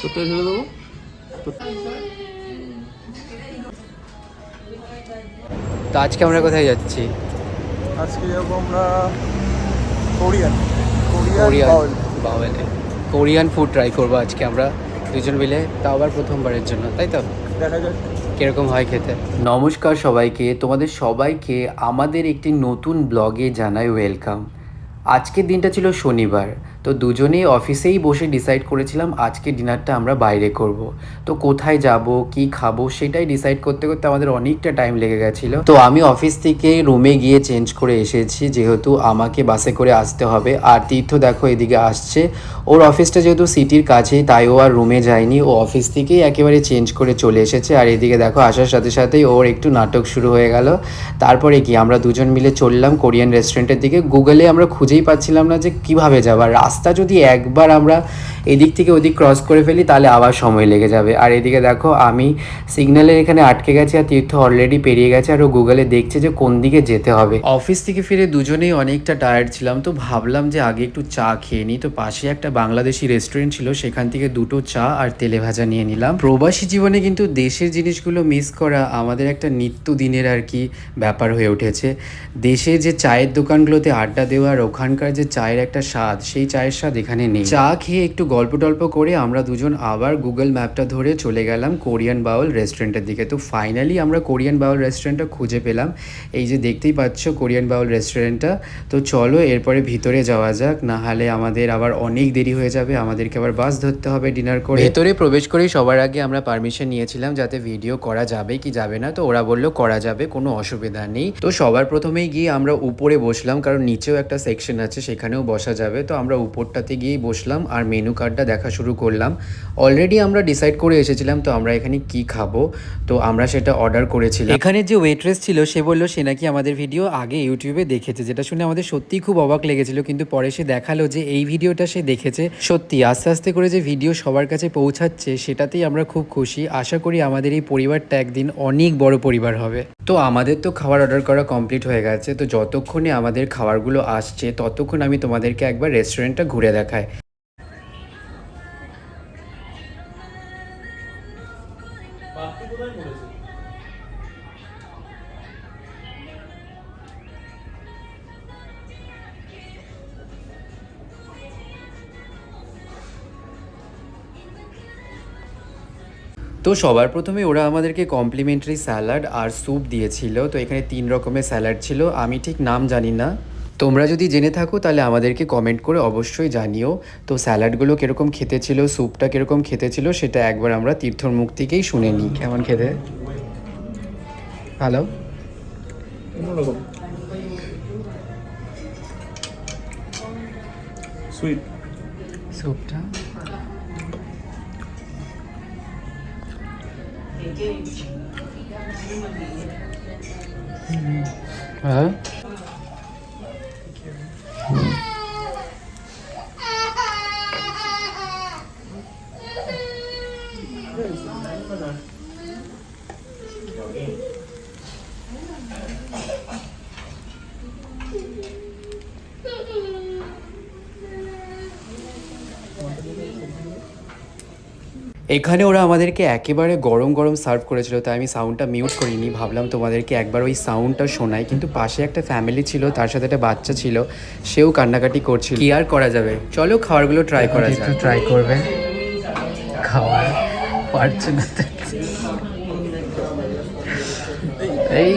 তোরটা ঢেলে দেবো। তো আজকে আমরা কোথায় যাচ্ছি? আজকে যাবো আমরা কোরিয়ান বাউলে কোরিয়ান ফুড ট্রাই করবো আজকে আমরা দুজন মিলে, তাও আবার প্রথমবারের জন্য, তাই তো? দেখা যাক কিরকম হয় খেতে। নমস্কার সবাইকে, তোমাদের সবাইকে আমাদের একটি নতুন ব্লগে জানাই ওয়েলকাম। আজকের দিনটা ছিল শনিবার, তো দুজনেই অফিসেই বসে ডিসাইড করেছিলাম আজকে ডিনারটা আমরা বাইরে করব। তো কোথায় যাব, কি খাবো, সেটাই ডিসাইড করতে করতে আমাদের অনেকটা টাইম লেগে গেছিলো। তো আমি অফিস থেকে রুমে গিয়ে চেঞ্জ করে এসেছি, যেহেতু আমাকে বাসে করে আসতে হবে। আর তীর্থ দেখো এদিকে আসছে, ওর অফিসটা যেহেতু সিটির কাছেই, তাই ও আর রুমে যায়নি, ও অফিস থেকেই একেবারে চেঞ্জ করে চলে এসেছে। আর এদিকে দেখো আসার সাথে সাথেই ওর একটু নাটক শুরু হয়ে গেল। তারপরে কি আমরা দুজন মিলে চললাম কোরিয়ান রেস্টুরেন্টের দিকে। গুগলে আমরা খুঁজেই পাচ্ছিলাম না যে কীভাবে যাবার রাস্তা, যদি একবার আমরা এদিক থেকে ওদিক ক্রস করে ফেলি তাহলে আবার সময় লেগে যাবে। আর এদিকে দেখো আমি সিগন্যালের এখানে আটকে গেছি, আর তীর্থ অলরেডি পেরিয়ে গেছে, আর ও গুগলে দেখছে যে কোন দিকে যেতে হবে। অফিস থেকে ফিরে দুজনেই অনেকটা টায়ার্ড ছিলাম, তো ভাবলাম যে আগে একটু চা খেয়ে নিই। তো পাশে একটা বাংলাদেশি রেস্টুরেন্ট ছিল, সেখান থেকে দুটো চা আর তেলে ভাজা নিয়ে নিলাম। প্রবাসী জীবনে কিন্তু দেশের জিনিসগুলো মিস করা আমাদের একটা নিত্যদিনের আর কি ব্যাপার হয়ে উঠেছে। দেশে যে চায়ের দোকানগুলোতে আড্ডা দেওয়ার ওখানকার যে চায়ের একটা স্বাদ, সেই চায়ের স্বাদ এখানে নেই। চা খেয়ে একটু গল্প টল্প করে আমরা দুজন আবার গুগল ম্যাপটা ধরে চলে গেলাম কোরিয়ান বাউল রেস্টুরেন্টের দিকে। তো ফাইনালি আমরা কোরিয়ান বাউল রেস্টুরেন্টটা খুঁজে পেলাম। এই যে দেখতেই পাচ্ছ কোরিয়ান বাউল রেস্টুরেন্টটা। তো চলো এরপরে ভিতরে যাওয়া যাক, না হলে আমাদের আবার অনেক দেরি হয়ে যাবে, আমাদেরকে আবার বাস ধরতে হবে ডিনার করে। ভেতরে প্রবেশ করেই সবার আগে আমরা পারমিশন নিয়েছিলাম যাতে ভিডিও করা যাবে কি যাবে না। তো ওরা বললো করা যাবে, কোনো অসুবিধা নেই। তো সবার প্রথমেই গিয়ে আমরা উপরে বসলাম, কারণ নিচেও একটা সেকশন আছে, সেখানেও বসা যাবে। তো আমরা উপরটাতে গিয়েই বসলাম আর মেনু কার্ডটা দেখা শুরু করলাম। অলরেডি আমরা ডিসাইড করে এসেছিলাম তো আমরা এখানে কি খাবো, তো আমরা সেটা অর্ডার করেছিলাম। এখানে যে ওয়েট্রেস ছিল সে বললো সে নাকি আমাদের ভিডিও আগে ইউটিউবে দেখেছে, যেটা শুনে আমাদের সত্যিই খুব অবাক লেগেছিল। কিন্তু পরে সে দেখালো যে এই ভিডিওটা সে দেখেছে। সত্যি আস্তে আস্তে করে যে ভিডিও সবার কাছে পৌঁছাচ্ছে, সেটাতেই আমরা খুব খুশি। আশা করি আমাদের এই পরিবারটা একদিন অনেক বড় পরিবার হবে। তো আমাদের তো খাবার অর্ডার করা কমপ্লিট হয়ে গেছে। তো যতক্ষণে আমাদের খাবারগুলো আসছে ততক্ষণ আমি তোমাদেরকে একবার রেস্টুরেন্টটা ঘুরে দেখাই। তো সবার প্রথমে ওরা আমাদেরকে কমপ্লিমেন্টারি স্যালাড আর স্যুপ দিয়েছিল। তো এখানে 3 রকমের স্যালাড ছিল, আমি ঠিক নাম জানি না, তোমরা যদি জেনে থাকো তাহলে আমাদেরকে কমেন্ট করে অবশ্যই জানিও। তো স্যালাডগুলো কীরকম খেতে ছিল, স্যুপটা কীরকম খেতে ছিল, সেটা একবার আমরা তীর্থর মুখ থেকেই শুনে নিই। কেমন খেতে? ভালো, সুইট স্যুপটা হ্যাঁ এখানে ওরা আমাদেরকে একেবারে গরম গরম সার্ভ করেছিল, তাই আমি সাউন্ডটা মিউট করিনি, ভাবলাম তোমাদেরকে একবার ওই সাউন্ডটা শোনাই। কিন্তু পাশে একটা ফ্যামিলি ছিল, তার সাথে একটা বাচ্চা ছিল, সেও কান্নাকাটি করছিল। কি আর করা যাবে, চলো খাবারগুলো ট্রাই করা যাক। ট্রাই করবে, খাওয়ার পারছে না। এই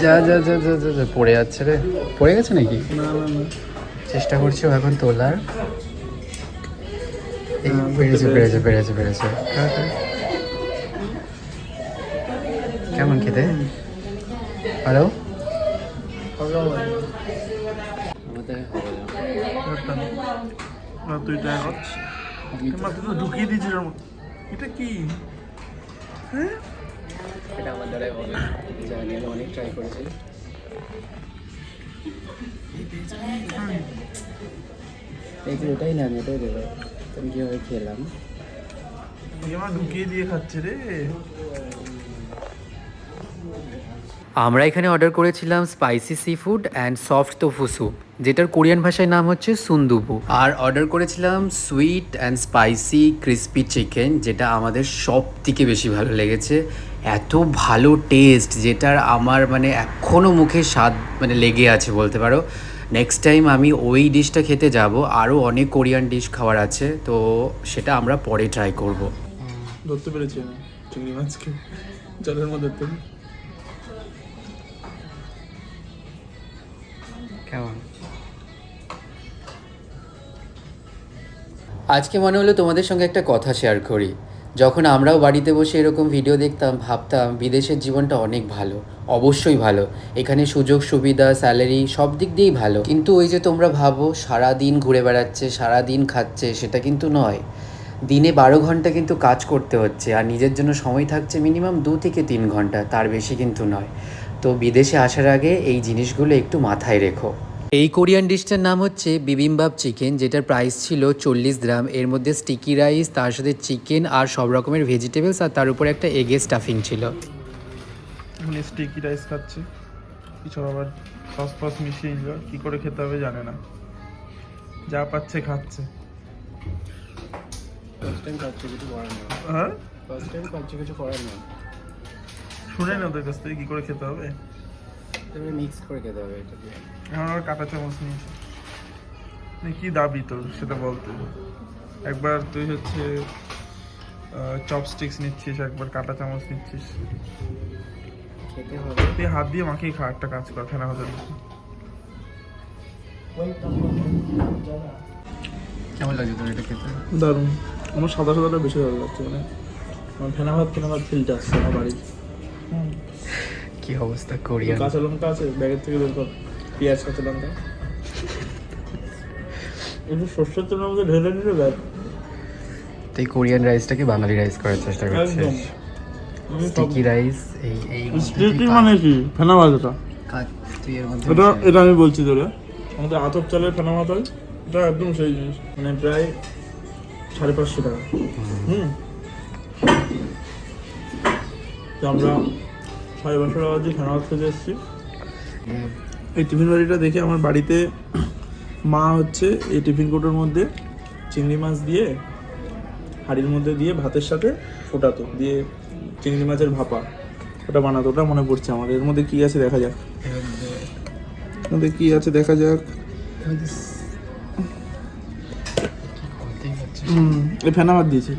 যা যা যা যা যা যা পড়ে যাচ্ছে রে, পড়ে গেছে নাকি? চেষ্টা করছি এখন তোলার। এই পেরেছে পেরেছে পেরেছে পেরেছে। কেমন খেতে? হ্যালো, তুই ঢুকিয়ে দিয়েছিস এটা কি? হ্যাঁ এটা আমার দ্বারাই হবে, জানি আমি অনেক ট্রাই করেছি। ওটাই না, ওটাই দেবো। আমি কীভাবে খেলাম, ঢুকিয়ে দিয়ে খাচ্ছে রে। আমরা এখানে অর্ডার করেছিলাম spicy sea food and soft তোফু soup, যেটার কোরিয়ান ভাষায় নাম হচ্ছে সুন্দুবু। আর অর্ডার করেছিলাম sweet and spicy crispy chicken, যেটা আমাদের সব থেকে বেশি ভালো লেগেছে। এত ভালো টেস্ট, যেটার আমার মানে এখনও মুখে স্বাদ মানে লেগে আছে বলতে পারো। নেক্সট টাইম আমি ওই ডিশটা খেতে যাব। আরও অনেক কোরিয়ান ডিশ খাওয়ার আছে, তো সেটা আমরা পরে ট্রাই করব। ধরতে পেরেছি আমি চিংড়ি মাছকে জলের মধ্যে থেকে। কেমন? আজকে মনে হলো তোমাদের সঙ্গে একটা কথা শেয়ার করি। যখন আমরাও বাড়িতে বসে এরকম ভিডিও দেখতাম, ভাবতাম বিদেশের জীবনটা অনেক ভালো, অবশ্যই ভালো। এখানে সুযোগ সুবিধা, স্যালারি সব দিক দিয়েই ভালো। কিন্তু ওই যে তোমরা ভাবো সারা দিন ঘুরে বেড়াচ্ছে, সারা দিন খাচ্ছে, সেটা কিন্তু নয়। দিনে 12 ঘন্টা কিন্তু কাজ করতে হচ্ছে, আর নিজের জন্য সময় থাকছে মিনিমাম 2 থেকে 3 ঘন্টা, তার বেশি কিন্তু নয়। তো বিদেশে আসার আগে এই জিনিসগুলো একটু মাথায় রেখো। এই কোরিয়ান ডিশটার নাম হচ্ছে বিবিম্বাপ চিকেন, যেটার প্রাইস ছিল 40 গ্রাম। এর মধ্যে স্টিকি রাইস, তার সাথে চিকেন আর সব রকমের ভেজিটেবলস, আর তার উপর একটা এগের স্টাফিং ছিল। এখন স্টিকি রাইস খাচ্ছে, কিছু আবার সস ফস মিশিয়ে নিল, কী করে খেতে হবে জানে না, যা পাচ্ছে খাচ্ছে। ফার্স্ট টাইম খাচ্ছি, কিছু করার নেই। হ্যাঁ, ফার্স্ট টাইম খাচ্ছি, কিছু করার নেই। শুনে না ওদের কাছ থেকে কী করে খেতে হবে। তবে মিক্স করে খেতে হবে এটা দিয়ে। এখন আবার কাঁটা চামচ নিয়েছে। কি দাবি তোর সেটা বলতে। একবার তুই হচ্ছে চপস্টিক্স নিচ্ছিস, একবার কাঁটা চামচ নিচ্ছিস। খেতে হবে। তুই হাত দিয়ে মাখিয়ে খা, একটা কাজ কর, ফেনা হতে কেমন লাগছে তোর এটা খেতে? দারুণ। আমার সাদা সাদাটা বেশি ভালো লাগছে, মানে আমার ফেনা ভাত ফিলটা আসছে আমার বাড়ির। কি অবস্থা কোরিয়ান। কাঁচা লঙ্কা আছে ব্যাগের থেকে বের কর, পেঁয়াজ কাঁচা লঙ্কা একটু সর্ষের তেলের মধ্যে ঢেলে নিলে ব্যাগ। তুই কোরিয়ান রাইসটাকে বাঙালি রাইস করার চেষ্টা করছিস। একদম। স্টিকি রাইস, এই স্টিকি মানে কি? ফেনা ভাত এটা। তুই এর মধ্যে এটা আমি বলছি তোরে, আমাদের আতপ চালের ফেনা ভাত হয়, এটা একদম সেই জিনিস, মানে প্রায় 550 টাকা। তো আমরা 550 টাকা দিয়ে ফেনা ভাত খেতে এসেছি। এই টিফিন বাড়িটা দেখে আমার বাড়িতে মা হচ্ছে এই টিফিন কোটোর মধ্যে চিংড়ি মাছ দিয়ে হাঁড়ির মধ্যে দিয়ে ভাতের সাথে ফোটাতো, দিয়ে চিংড়ি মাছের ভাপা ওটা বানাতো। ওটা মনে পড়ছে আমার। এর মধ্যে কি আছে দেখা যাক, এর মধ্যে কি আছে দেখা যাক। এই ফেনা ভাত দিয়েছিল,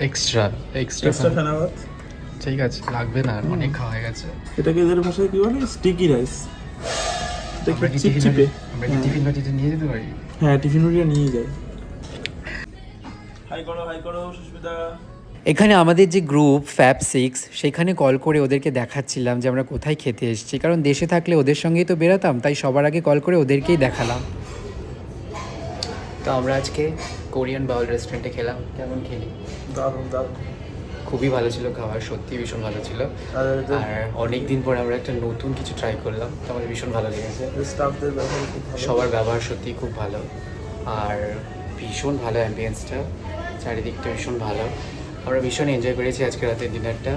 এক্সট্রা এক্সট্রা ফেনা ভাত। ঠিক আছে, লাগবে না, অনেক খাওয়া হয়ে গেছে। এটাকে এদের ভাষায় কি বলে? Sticky rice. এটা কি চিপচিপে? আমরা কি টিফিন বাটিতে নিয়ে যেতে পারি? হ্যাঁ, টিফিন বাটিটা নিয়ে যাই। হাই করো সুস্মিতা। এখানে আমাদের যে গ্রুপ FAB6, সেখানে কল করে ওদেরকে দেখাচ্ছিলাম যে আমরা কোথায় খেতে এসেছি, কারণ দেশে থাকলে ওদের সঙ্গেই তো বেরোতাম, তাই সবার আগে কল করে ওদেরকেই দেখালাম। তো আমরা আজকে কোরিয়ান বাউল রেস্টুরেন্টে খেলাম। কেমন খেলি? দারুণ। খুবই ভালো ছিল খাবার, সত্যি ভীষণ ভালো ছিল। আর অনেক দিন পর আমরা একটা নতুন কিছু ট্রাই করলাম, তো আমাদের ভীষণ ভালো লেগেছে। স্টাফদের ব্যবহার খুব ভালো, সবার ব্যবহার সত্যিই খুব ভালো, আর ভীষণ ভালো অ্যাম্বিয়েন্সটা, চারিদিকটা ভীষণ ভালো। আমরা ভীষণ এনজয় করেছি আজকে রাতের ডিনারটা।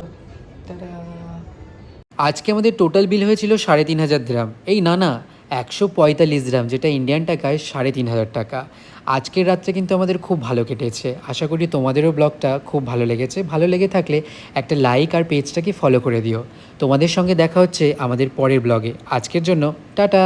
আজকে আমাদের টোটাল বিল হয়েছিল 3500 দ্রাম। এই না 145 দ্রাম, যেটা ইন্ডিয়ান টাকায় 3500 টাকা। আজকের রাতটা কিন্তু আমাদের খুব ভালো কেটেছে। আশা করি তোমাদেরও ব্লগটা খুব ভালো লেগেছে। ভালো লেগে থাকলে একটা লাইক আর পেজটাকে ফলো করে দিও। তোমাদের সঙ্গে দেখা হচ্ছে আমাদের পরের ব্লগে। আজকের জন্য টাটা।